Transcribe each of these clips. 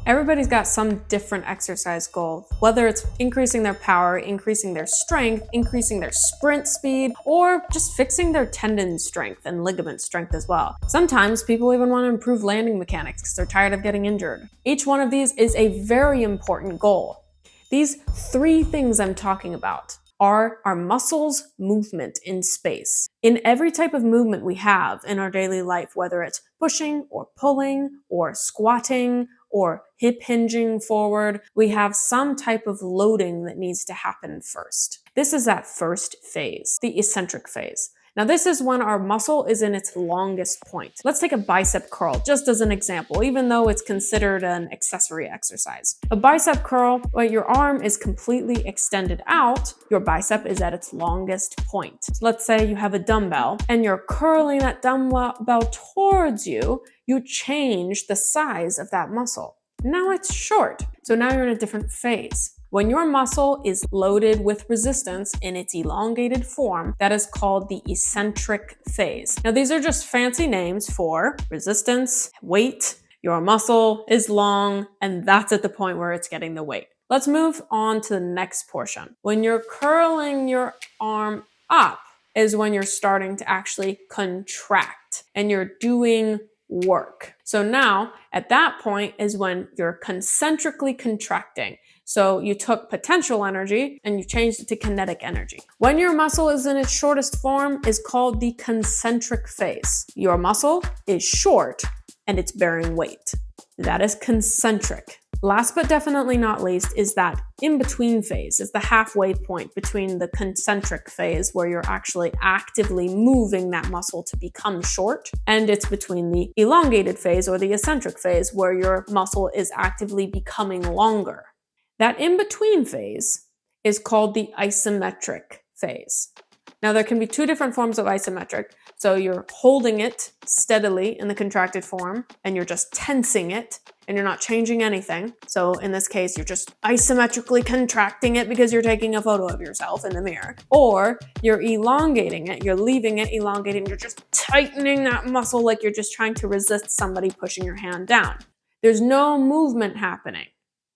Everybody's got some different exercise goal, whether it's increasing their power, increasing their strength, increasing their sprint speed, or just fixing their tendon strength and ligament strength as well. Sometimes people even want to improve landing mechanics because they're tired of getting injured. Each one of these is a very important goal. These three things I'm talking about are our muscles' movement in space. In every type of movement we have in our daily life, whether it's pushing or pulling or squatting or hip hinging forward, we have some type of loading that needs to happen first. This is that first phase, the eccentric phase. Now this is when our muscle is in its longest point. Let's take a bicep curl just as an example, even though it's considered an accessory exercise. A bicep curl, when your arm is completely extended out, your bicep is at its longest point. So let's say you have a dumbbell and you're curling that dumbbell towards you, you change the size of that muscle. Now it's short. So now you're in a different phase. When your muscle is loaded with resistance in its elongated form, that is called the eccentric phase. Now, these are just fancy names for resistance, weight, your muscle is long, and that's at the point where it's getting the weight. Let's move on to the next portion. When you're curling your arm up is when you're starting to actually contract and you're doing work. So now, at that point is when you're concentrically contracting. So you took potential energy and you changed it to kinetic energy. When your muscle is in its shortest form is called the concentric phase. Your muscle is short and it's bearing weight. That is concentric. Last but definitely not least is that in-between phase, is the halfway point between the concentric phase where you're actually actively moving that muscle to become short, and it's between the elongated phase or the eccentric phase where your muscle is actively becoming longer. That in-between phase is called the isometric phase. Now, there can be two different forms of isometric. So you're holding it steadily in the contracted form, and you're just tensing it, and you're not changing anything. So in this case, you're just isometrically contracting it because you're taking a photo of yourself in the mirror. Or you're elongating it, you're leaving it elongated, you're just tightening that muscle like you're just trying to resist somebody pushing your hand down. There's no movement happening.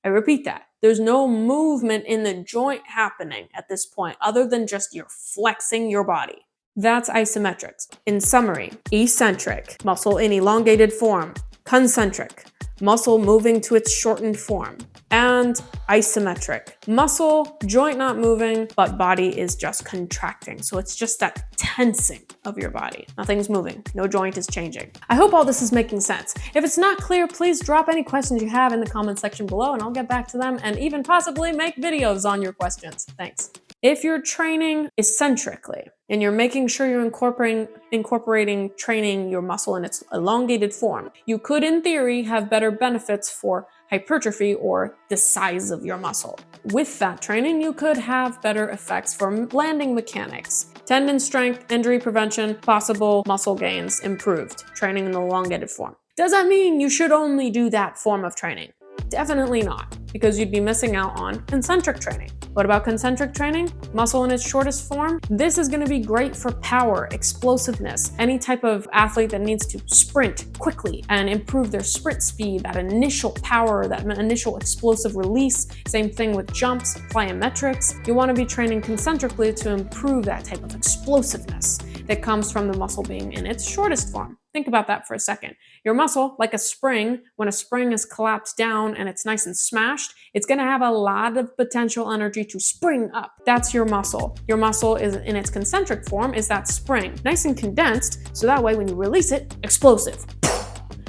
I repeat that. There's no movement in the joint happening at this point other than just you're flexing your body. That's isometrics. In summary, eccentric, muscle in elongated form, concentric, muscle moving to its shortened form, and isometric, muscle, joint not moving, but body is just contracting. So it's just that tensing of your body. Nothing's moving. No joint is changing. I hope all this is making sense. If it's not clear, please drop any questions you have in the comment section below and I'll get back to them and even possibly make videos on your questions. Thanks. If you're training eccentrically and you're making sure you're incorporating training your muscle in its elongated form, you could, in theory, have better benefits for hypertrophy or the size of your muscle. With that training, you could have better effects for landing mechanics, tendon strength, injury prevention, possible muscle gains improved, training in the elongated form. Does that mean you should only do that form of training? Definitely not, because you'd be missing out on concentric training. What about concentric training? Muscle in its shortest form? This is going to be great for power, explosiveness, any type of athlete that needs to sprint quickly and improve their sprint speed, that initial power, that initial explosive release. Same thing with jumps, plyometrics. You want to be training concentrically to improve that type of explosiveness that comes from the muscle being in its shortest form. Think about that for a second. Your muscle, like a spring, when a spring is collapsed down and it's nice and smashed, it's going to have a lot of potential energy to spring up. That's your muscle. Your muscle is in its concentric form is that spring, nice and condensed, so that way when you release it, explosive.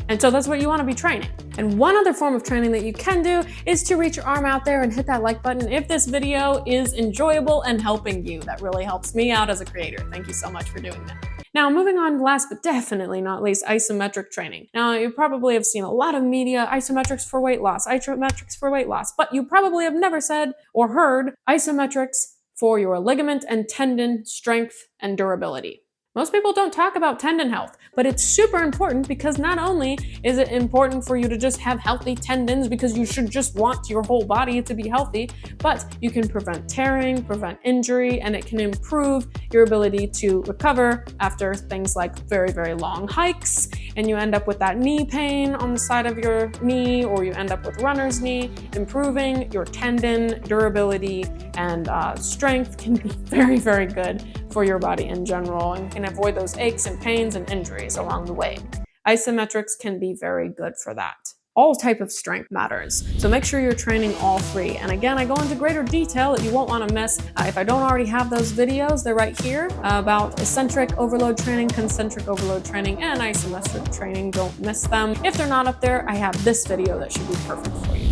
And so that's what you want to be training. And one other form of training that you can do is to reach your arm out there and hit that like button if this video is enjoyable and helping you. That really helps me out as a creator. Thank you so much for doing that. Now, moving on, last but definitely not least, isometric training. Now, you probably have seen a lot of media, isometrics for weight loss, but you probably have never said or heard isometrics for your ligament and tendon strength and durability. Most people don't talk about tendon health, but it's super important because not only is it important for you to just have healthy tendons because you should just want your whole body to be healthy, but you can prevent tearing, prevent injury, and it can improve your ability to recover after things like very, very long hikes, and you end up with that knee pain on the side of your knee, or you end up with runner's knee. Improving your tendon durability and strength can be very, very good for your body in general, and can avoid those aches and pains and injuries along the way. Isometrics can be very good for that. All type of strength matters, so make sure you're training all three. And again, I go into greater detail that you won't want to miss. If I don't already have those videos, they're right here about eccentric overload training, concentric overload training, and isometric training. Don't miss them. If they're not up there, I have this video that should be perfect for you.